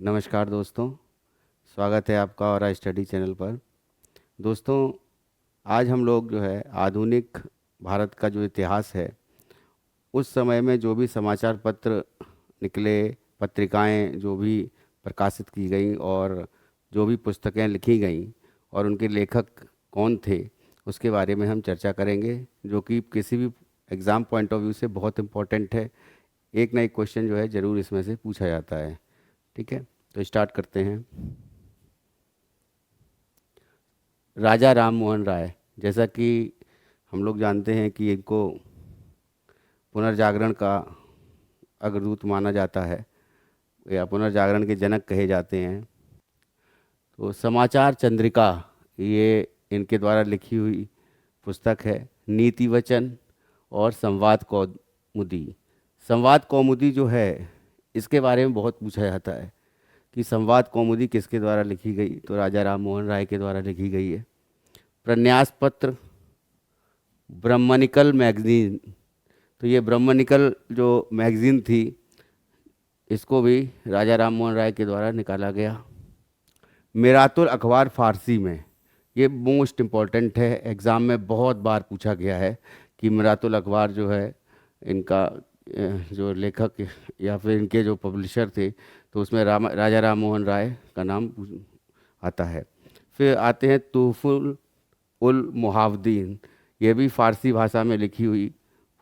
नमस्कार दोस्तों, स्वागत है आपका और स्टडी चैनल पर। दोस्तों, आज हम लोग जो है आधुनिक भारत का जो इतिहास है, उस समय में जो भी समाचार पत्र निकले, पत्रिकाएं जो भी प्रकाशित की गई और जो भी पुस्तकें लिखी गईं और उनके लेखक कौन थे, उसके बारे में हम चर्चा करेंगे, जो कि किसी भी एग्ज़ाम पॉइंट ऑफ व्यू से बहुत इम्पोर्टेंट है। एक ना एक क्वेश्चन जो है ज़रूर इसमें से पूछा जाता है। ठीक है, तो स्टार्ट करते हैं। राजा राम मोहन राय, जैसा कि हम लोग जानते हैं कि इनको पुनर्जागरण का अग्रदूत माना जाता है या पुनर्जागरण के जनक कहे जाते हैं। तो समाचार चंद्रिका, ये इनके द्वारा लिखी हुई पुस्तक है। नीति वचन और संवाद कौमुदी। संवाद कौमुदी जो है, इसके बारे में बहुत पूछा जाता है कि संवाद कौमुदी किसके द्वारा लिखी गई, तो राजा राम मोहन राय के द्वारा लिखी गई है। प्रन्यास पत्र ब्रह्मनिकल मैगजीन, तो ये ब्रह्मनिकल जो मैगजीन थी, इसको भी राजा राम मोहन राय के द्वारा निकाला गया। मिरातुल अखबार फारसी में, ये मोस्ट इम्पॉर्टेंट है, एग्ज़ाम में बहुत बार पूछा गया है कि मिरातुल अखबार जो है इनका जो लेखक या फिर इनके जो पब्लिशर थे, तो उसमें राजा राम मोहन राय का नाम आता है। फिर आते हैं तूफुल उल मुहावदीन, ये भी फारसी भाषा में लिखी हुई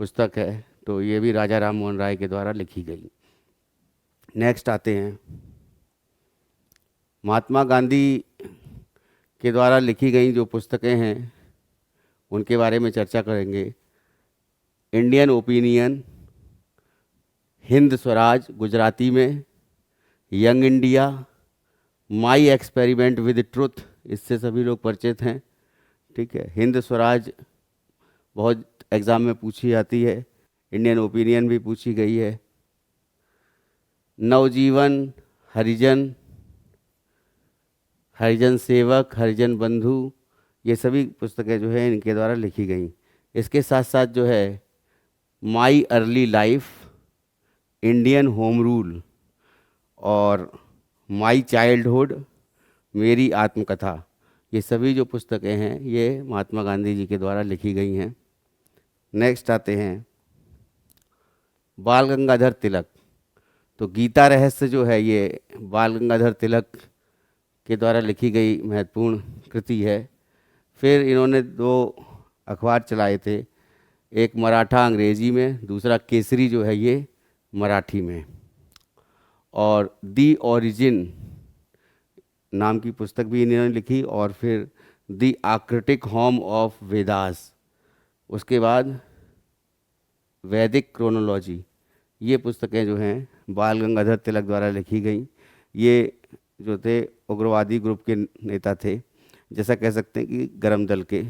पुस्तक है, तो ये भी राजा राम मोहन राय के द्वारा लिखी गई। नेक्स्ट आते हैं महात्मा गांधी के द्वारा लिखी गई जो पुस्तकें हैं, उनके बारे में चर्चा करेंगे। इंडियन ओपिनियन, हिंद स्वराज गुजराती में, young India, my experiment with truth, इससे सभी लोग परिचित हैं। ठीक है, हिंद स्वराज बहुत एग्ज़ाम में पूछी जाती है, इंडियन ओपिनियन भी पूछी गई है। नवजीवन, हरिजन, हरिजन सेवक, हरिजन बंधु, ये सभी पुस्तकें जो है इनके द्वारा लिखी गई। इसके साथ साथ जो है my early life, Indian home rule और माई चाइल्डहुड, मेरी आत्मकथा, ये सभी जो पुस्तकें हैं ये महात्मा गांधी जी के द्वारा लिखी गई हैं। नेक्स्ट आते हैं बाल गंगाधर तिलक, तो गीता रहस्य जो है ये बाल गंगाधर तिलक के द्वारा लिखी गई महत्वपूर्ण कृति है। फिर इन्होंने दो अखबार चलाए थे, एक मराठा अंग्रेजी में, दूसरा केसरी जो है ये मराठी में। और दी ओरिजिन नाम की पुस्तक भी इन्होंने लिखी, और फिर दी आक्रिटिक होम ऑफ वेदास, उसके बाद वैदिक क्रोनोलॉजी, ये पुस्तकें जो हैं बाल गंगाधर तिलक द्वारा लिखी गई। ये जो थे उग्रवादी ग्रुप के नेता थे, जैसा कह सकते हैं कि गरम दल के।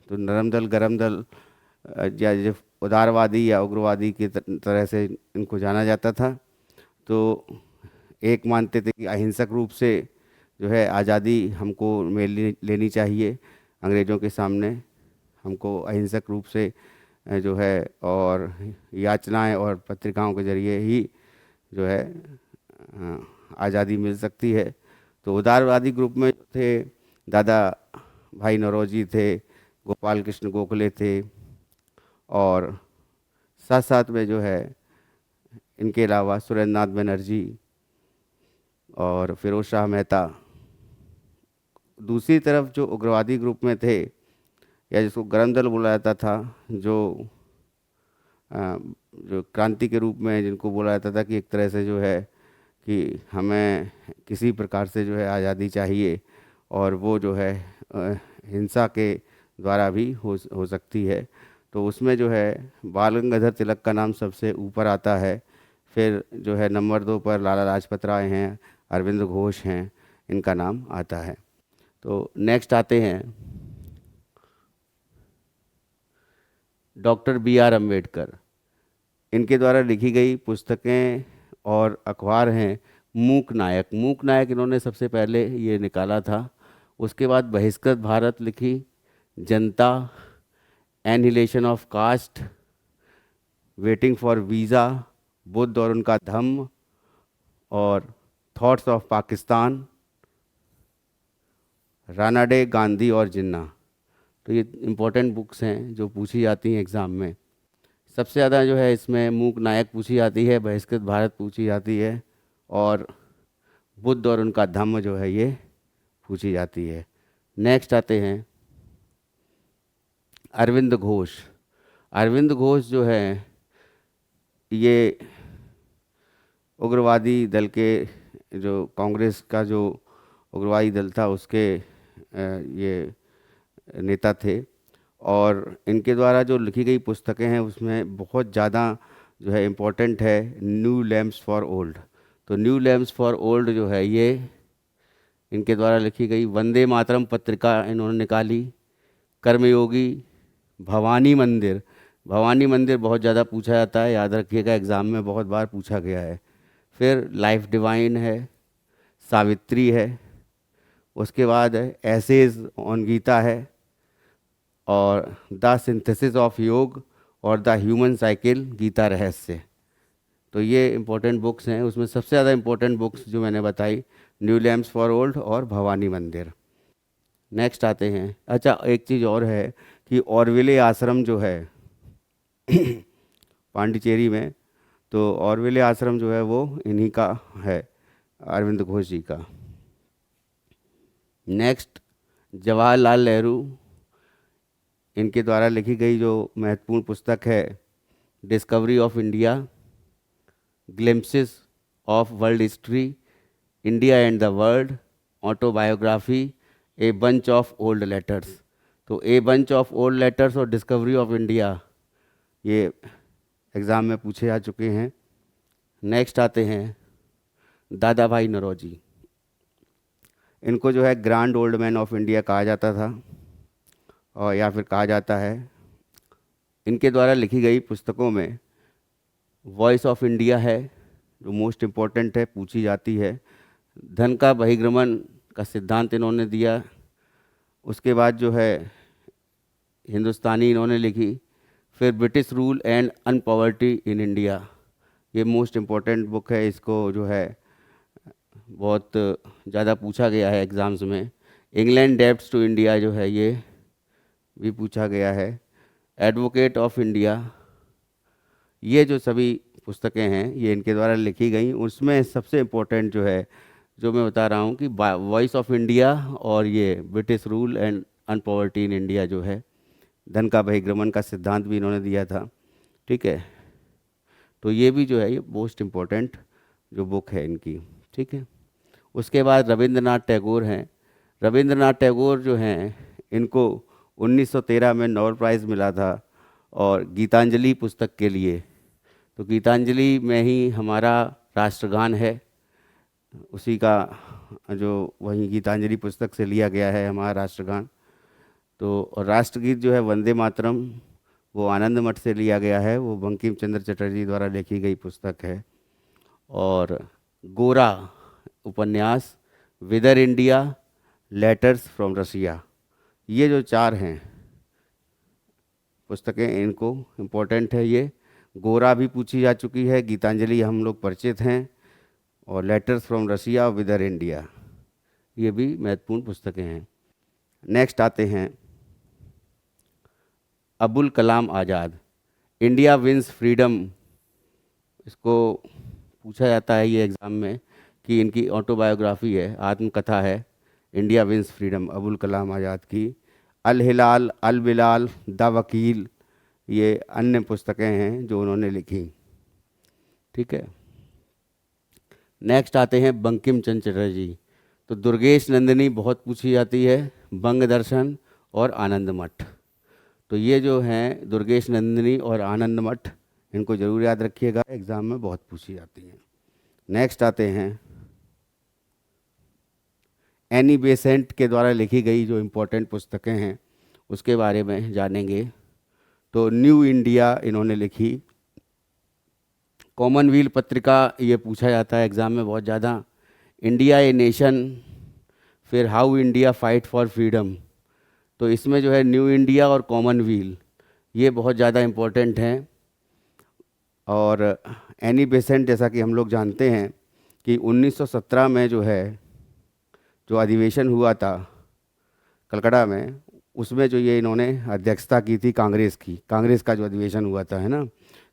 तो नरम दल, गरम दल, या जो उदारवादी या उग्रवादी की तरह से इनको जाना जाता था। तो एक मानते थे कि अहिंसक रूप से जो है आज़ादी हमको लेनी चाहिए, अंग्रेज़ों के सामने हमको अहिंसक रूप से जो है और याचनाएं और पत्रिकाओं के जरिए ही जो है आज़ादी मिल सकती है। तो उदारवादी ग्रुप में थे दादा भाई नौरोजी थे, गोपाल कृष्ण गोखले थे, और साथ साथ में जो है इनके अलावा सुरेंद्र नाथ बनर्जी और फिरोज शाह मेहता। दूसरी तरफ जो उग्रवादी ग्रुप में थे, या जिसको गरम दल बोला जाता था, जो क्रांति के रूप में जिनको बोला जाता था कि एक तरह से जो है कि हमें किसी प्रकार से जो है आज़ादी चाहिए, और वो जो है हिंसा के द्वारा भी हो सकती है। तो उसमें जो है बाल गंगाधर तिलक का नाम सबसे ऊपर आता है। फिर जो है नंबर 2 पर लाला लाजपत राय हैं, अरविंद घोष हैं, इनका नाम आता है। तो नेक्स्ट आते हैं डॉक्टर बी आर अम्बेडकर, इनके द्वारा लिखी गई पुस्तकें और अखबार हैं मूक नायक। मूक नायक इन्होंने सबसे पहले ये निकाला था। उसके बाद बहिष्कृत भारत लिखी, Janata, annihilation of caste, waiting for visa, Buddha और उनका धम्म, और thoughts of Pakistan, Ranade, Gandhi और जिन्ना। तो ये इम्पोर्टेंट बुक्स हैं जो पूछी जाती हैं एग्ज़ाम में। सबसे ज़्यादा जो है इसमें मूक नायक पूछी जाती है, बहिष्कृत भारत पूछी जाती है, और बुद्ध और उनका धम्म जो है ये पूछी जाती है। नेक्स्ट आते हैं अरविंद घोष। अरविंद घोष जो है ये उग्रवादी दल के, जो कांग्रेस का जो उग्रवादी दल था उसके ये नेता थे, और इनके द्वारा जो लिखी गई पुस्तकें हैं उसमें बहुत ज़्यादा जो है इम्पोर्टेंट है न्यू लैम्प्स फॉर ओल्ड। तो न्यू लैम्प्स फॉर ओल्ड जो है ये इनके द्वारा लिखी गई। वंदे मातरम पत्रिका इन्होंने निकाली। कर्मयोगी, भवानी मंदिर। भवानी मंदिर बहुत ज़्यादा पूछा जाता है, याद रखिएगा, एग्ज़ाम में बहुत बार पूछा गया है। फिर लाइफ डिवाइन है, सावित्री है, उसके बाद एसेज ऑन गीता है, और द सिंथेसिस ऑफ योग और द ह्यूमन साइकिल, गीता रहस्य। तो ये इम्पोर्टेंट बुक्स हैं। उसमें सबसे ज़्यादा इम्पोर्टेंट बुक्स जो मैंने बताई, न्यू लैम्प्स फॉर ओल्ड और भवानी मंदिर। नेक्स्ट आते हैं, अच्छा एक चीज़ और है कि ऑरविले आश्रम जो है पांडिचेरी में, तो ऑरविले आश्रम जो है वो इन्हीं का है, अरविंद घोष जी का। नेक्स्ट जवाहरलाल नेहरू, इनके द्वारा लिखी गई जो महत्वपूर्ण पुस्तक है discovery of India, glimpses of world history, India and the world, autobiography, a bunch of old letters. तो a bunch of old letters और डिस्कवरी ऑफ इंडिया ये एग्ज़ाम में पूछे जा चुके हैं। नेक्स्ट आते हैं दादा भाई नौरोजी। इनको जो है grand old man of India कहा जाता था, और या फिर कहा जाता है। इनके द्वारा लिखी गई पुस्तकों में वॉइस ऑफ इंडिया है जो मोस्ट इम्पोर्टेंट है, पूछी जाती है। धन का बहिर्गमन का सिद्धांत इन्होंने दिया। उसके बाद जो है हिंदुस्तानी इन्होंने लिखी। फिर British rule and unpoverty in India, ये मोस्ट इम्पोर्टेंट बुक है, इसको जो है बहुत ज़्यादा पूछा गया है एग्ज़ाम्स में। इंग्लैंड डेब्ट्स टू इंडिया जो है ये भी पूछा गया है। एडवोकेट ऑफ इंडिया, ये जो सभी पुस्तकें हैं ये इनके द्वारा लिखी गई। उसमें सबसे इम्पोर्टेंट जो है जो मैं बता रहा हूँ कि वॉइस ऑफ इंडिया और ये British rule and unpoverty in India जो है, धन का बहिर्गमन का सिद्धांत भी इन्होंने दिया था, ठीक है। तो ये भी जो है ये मोस्ट इम्पोर्टेंट जो बुक है इनकी, ठीक है। उसके बाद रविंद्रनाथ टैगोर हैं। रविंद्रनाथ टैगोर जो हैं इनको 1913 में नोबेल प्राइज़ मिला था, और गीतांजलि पुस्तक के लिए। तो गीतांजलि में ही हमारा राष्ट्रगान है, उसी का जो वही गीतांजलि पुस्तक से लिया गया है हमारा राष्ट्रगान। तो राष्ट्रगीत जो है वंदे मातरम, वो आनंद मठ से लिया गया है, वो बंकिम चंद्र चटर्जी द्वारा लिखी गई पुस्तक है। और गोरा उपन्यास, विदर इंडिया, लेटर्स फ्रॉम रसिया, ये जो चार हैं पुस्तकें इनको इम्पोर्टेंट है। ये गोरा भी पूछी जा चुकी है, गीतांजलि हम लोग परिचित हैं, और लेटर्स फ्रॉम रसिया और विदर इंडिया ये भी महत्वपूर्ण पुस्तकें हैं। नेक्स्ट आते हैं Abul Kalam Azad, India wins freedom. इसको पूछा जाता है ये एग्ज़ाम में कि इनकी ऑटोबायोग्राफी है, आत्मकथा है, India wins freedom, Abul Kalam Azad की। अल हिलाल, अल बिलाल, द वकील, ये अन्य पुस्तकें हैं जो उन्होंने लिखी, ठीक है। नेक्स्ट आते हैं बंकिम चंद्र चटर्जी। तो दुर्गेश नंदिनी बहुत पूछी जाती है, बंग दर्शन और आनंद मठ। तो ये जो हैं दुर्गेश नंदिनी और आनंद मठ, इनको जरूर याद रखिएगा, एग्ज़ाम में बहुत पूछी जाती हैं। नेक्स्ट आते हैं एनी बेसेंट के द्वारा लिखी गई जो इम्पोर्टेंट पुस्तकें हैं उसके बारे में जानेंगे। तो न्यू इंडिया इन्होंने लिखी। कॉमनवेल्थ पत्रिका ये पूछा जाता है एग्ज़ाम में बहुत ज़्यादा। इंडिया ए नेशन, फिर how India fight for freedom. तो इसमें जो है न्यू इंडिया और कॉमनवेल्थ ये बहुत ज़्यादा इम्पोर्टेंट हैं। और एनी बेसेंट जैसा कि हम लोग जानते हैं कि 1917 में जो है जो अधिवेशन हुआ था कलकत्ता में, उसमें जो ये इन्होंने अध्यक्षता की थी कांग्रेस का जो अधिवेशन हुआ था, है ना,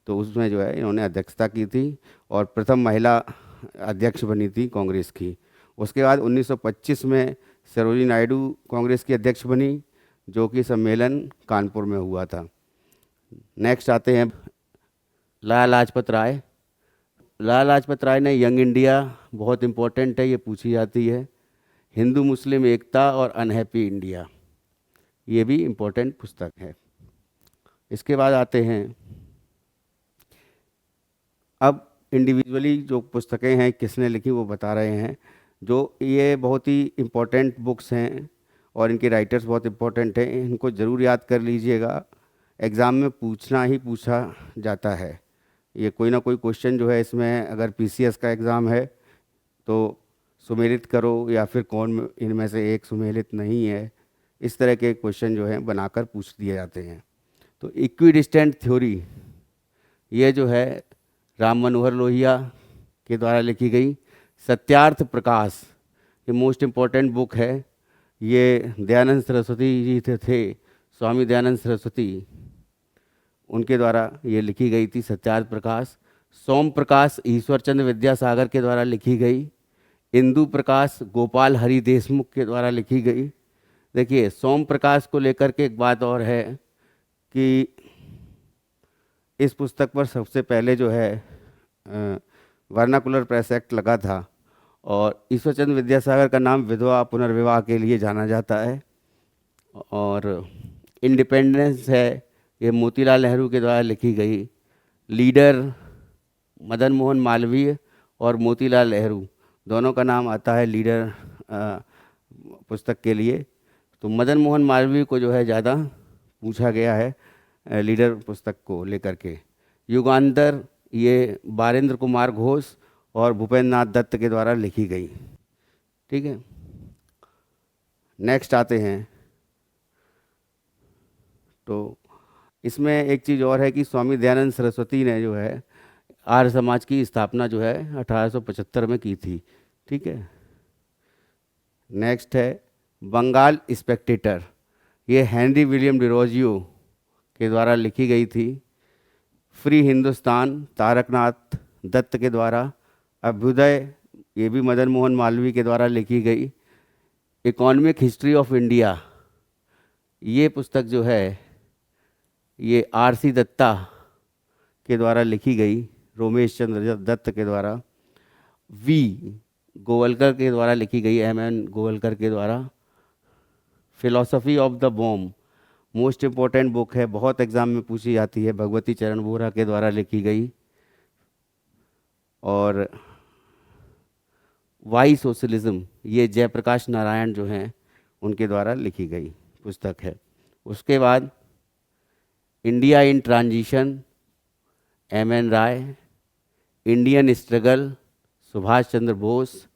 तो उसमें जो है इन्होंने अध्यक्षता की थी और प्रथम महिला अध्यक्ष बनी थी कांग्रेस की। उसके बाद 1925 में सरोजिनी नायडू कांग्रेस की अध्यक्ष बनी, जो कि सम्मेलन कानपुर में हुआ था। नेक्स्ट आते हैं लाला लाजपत राय। लाला लाजपत राय ने यंग इंडिया, बहुत इम्पोर्टेंट है, ये पूछी जाती है, हिंदू मुस्लिम एकता और अनहैप्पी इंडिया, ये भी इम्पोर्टेंट पुस्तक है। इसके बाद आते हैं अब इंडिविजुअली जो पुस्तकें हैं किसने लिखी वो बता रहे हैं। जो ये बहुत ही इम्पोर्टेंट बुक्स हैं और इनके राइटर्स बहुत इम्पोर्टेंट हैं, इनको ज़रूर याद कर लीजिएगा, एग्ज़ाम में पूछा जाता है। ये कोई ना कोई क्वेश्चन जो है इसमें, अगर पीसीएस का एग्ज़ाम है तो सुमेलित करो या फिर कौन इनमें से एक सुमेलित नहीं है, इस तरह के क्वेश्चन जो हैं बनाकर पूछ दिए जाते हैं। तो इक्विडिस्टेंट थ्योरी, ये जो है राम मनोहर लोहिया के द्वारा लिखी गई। सत्यार्थ प्रकाश, ये मोस्ट इम्पॉर्टेंट बुक है, ये दयानंद सरस्वती जी थे स्वामी दयानंद सरस्वती, उनके द्वारा ये लिखी गई थी सत्यार्थ प्रकाश। सोम प्रकाश ईश्वर चंद्र विद्यासागर के द्वारा लिखी गई। इंदु प्रकाश गोपाल हरि देशमुख के द्वारा लिखी गई। देखिए सोम प्रकाश को लेकर के एक बात और है कि इस पुस्तक पर सबसे पहले जो है वर्नाकुलर प्रेस एक्ट लगा था और ईश्वरचंद्र विद्यासागर का नाम विधवा पुनर्विवाह के लिए जाना जाता है। और इंडिपेंडेंस है, ये मोतीलाल नेहरू के द्वारा लिखी गई। लीडर मदन मोहन मालवीय और मोतीलाल नेहरू दोनों का नाम आता है लीडर पुस्तक के लिए, तो मदन मोहन मालवीय को जो है ज़्यादा पूछा गया है लीडर पुस्तक को लेकर के। युगांतर, ये बारेंद्र कुमार घोष और भूपेंद्र नाथ दत्त के द्वारा लिखी गई। ठीक है, नेक्स्ट आते हैं। तो इसमें एक चीज़ और है कि स्वामी दयानंद सरस्वती ने जो है आर्य समाज की स्थापना जो है 1875 में की थी। ठीक है, नेक्स्ट है बंगाल स्पेक्टेटर, ये हेनरी विलियम डिरोजियो के द्वारा लिखी गई थी। फ्री हिंदुस्तान तारकनाथ दत्त के द्वारा। अभ्युदय, ये भी मदन मोहन मालवीय के द्वारा लिखी गई। इकोनॉमिक हिस्ट्री ऑफ इंडिया, ये पुस्तक जो है ये आरसी दत्ता के द्वारा लिखी गई, रोमेश चंद्र दत्त के द्वारा। वी गोवलकर के द्वारा लिखी गई, एमएन गोवलकर के द्वारा। Philosophy of the bomb, most important book है, बहुत एग्जाम में पूछी जाती है, भगवती चरण बोहरा के द्वारा लिखी गई। और वाई सोशलिज्म, ये जयप्रकाश नारायण जो हैं उनके द्वारा लिखी गई पुस्तक है। उसके बाद India in transition, M N. Roy. Indian struggle, Subhash Chandra Bose.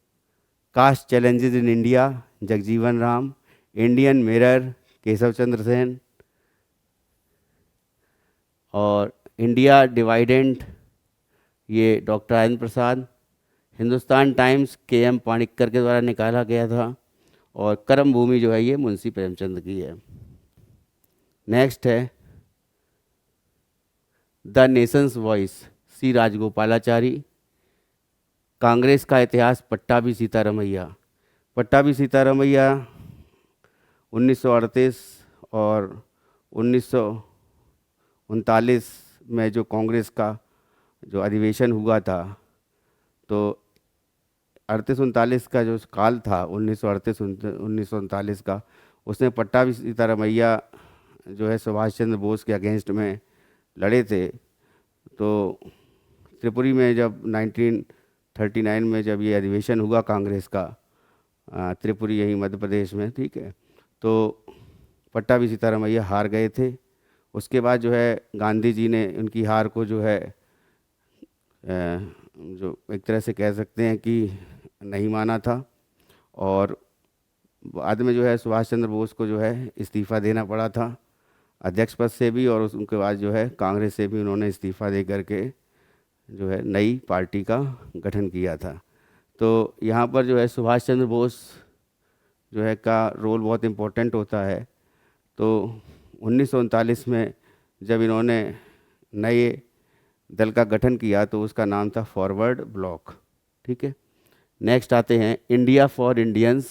Caste challenges in India, Jagjivan Ram. Indian mirror, Keshav Chandra Sen. और इंडिया डिवाइडेंट, ये डॉक्टर राजेंद्र प्रसाद। हिंदुस्तान टाइम्स के.एम. पाणिक्कर के द्वारा निकाला गया था। और कर्म भूमि जो है ये मुंशी प्रेमचंद की है। नेक्स्ट है द नेशंस वॉइस, सी राजगोपालाचारी। कांग्रेस का इतिहास, पट्टाभी सीतारमैया। पट्टाभी सीतारमैया 1938 और 1939 में जो कांग्रेस का जो अधिवेशन हुआ था, तो 38-39 का जो काल था 1938-1939 का, उसने पट्टाभी सीतारमैया जो है सुभाष चंद्र बोस के अगेंस्ट में लड़े थे। तो त्रिपुरी में जब 1939 में जब ये अधिवेशन हुआ कांग्रेस का, त्रिपुरी यहीं मध्य प्रदेश में, ठीक है, तो पट्टाभी सीतारमैया हार गए थे। उसके बाद जो है गांधी जी ने उनकी हार को जो है जो एक तरह से कह सकते हैं कि नहीं माना था, और बाद में जो है सुभाष चंद्र बोस को जो है इस्तीफ़ा देना पड़ा था अध्यक्ष पद से भी, और उनके बाद जो है कांग्रेस से भी उन्होंने इस्तीफ़ा दे करके जो है नई पार्टी का गठन किया था। तो यहाँ पर जो है सुभाष चंद्र बोस जो है का रोल बहुत इम्पोर्टेंट होता है। तो 1939 में जब इन्होंने नए दल का गठन किया तो उसका नाम था फॉरवर्ड ब्लॉक। ठीक है, नेक्स्ट आते हैं India for Indians,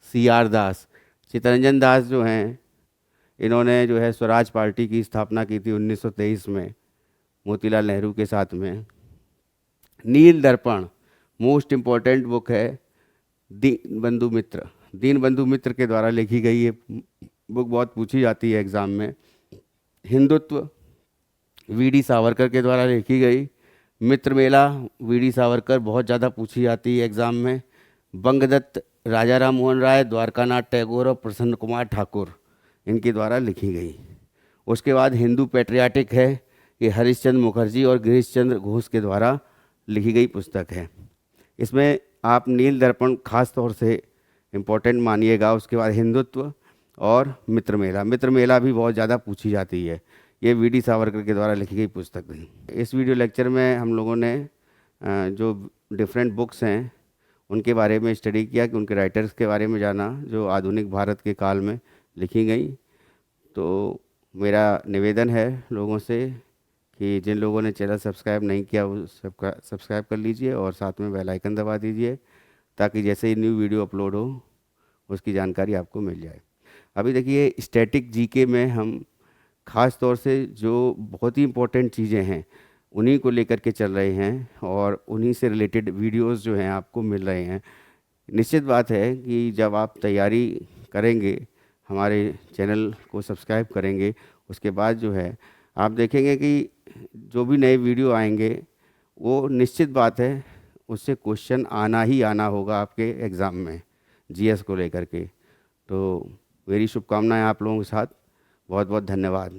C R Das. Chittaranjan Das जो हैं, इन्होंने जो है स्वराज पार्टी की स्थापना की थी 1923 में मोतीलाल नेहरू के साथ में। नील दर्पण मोस्ट इम्पॉर्टेंट बुक है, दीन बंधु मित्र, दीन बंधु मित्र के द्वारा लिखी गई ये बुक बहुत पूछी जाती है एग्ज़ाम में। हिंदुत्व वीडी सावरकर के द्वारा लिखी गई। मित्र मेला वीडी सावरकर बहुत ज़्यादा पूछी जाती है एग्ज़ाम में। बंगदत्त राजा राम मोहन राय, द्वारकानाथ टैगोर और प्रसन्न कुमार ठाकुर, इनके द्वारा लिखी गई। उसके बाद हिंदू पैट्रियाटिक है, ये हरिश्चंद्र मुखर्जी और गिरीश चंद्र घोष के द्वारा लिखी गई पुस्तक है। इसमें आप नील दर्पण खास तौर से इम्पोर्टेंट मानिएगा। उसके बाद हिंदुत्व और मित्र मेला, मित्र मेला भी बहुत ज़्यादा पूछी जाती है। ये वीडी सावरकर के द्वारा लिखी गई पुस्तक थी। इस वीडियो लेक्चर में हम लोगों ने जो डिफरेंट बुक्स हैं उनके बारे में स्टडी किया, कि उनके राइटर्स के बारे में जाना जो आधुनिक भारत के काल में लिखी गई। तो मेरा निवेदन है लोगों से कि जिन लोगों ने चैनल सब्सक्राइब नहीं किया वो सब्सक्राइब कर लीजिए और साथ में बेल आइकन दबा दीजिए, ताकि जैसे ही न्यू वीडियो अपलोड हो उसकी जानकारी आपको मिल जाए। अभी देखिए स्टैटिक जीके में हम ख़ास तौर से जो बहुत ही इम्पोर्टेंट चीज़ें हैं उन्हीं को लेकर के चल रहे हैं और उन्हीं से रिलेटेड वीडियोस जो हैं आपको मिल रहे हैं। निश्चित बात है कि जब आप तैयारी करेंगे, हमारे चैनल को सब्सक्राइब करेंगे, उसके बाद जो है आप देखेंगे कि जो भी नए वीडियो आएंगे वो निश्चित बात है उससे क्वेश्चन आना ही आना होगा आपके एग्ज़ाम में जीएस को लेकर के। तो मेरी शुभकामनाएं आप लोगों के साथ। बहुत बहुत धन्यवाद।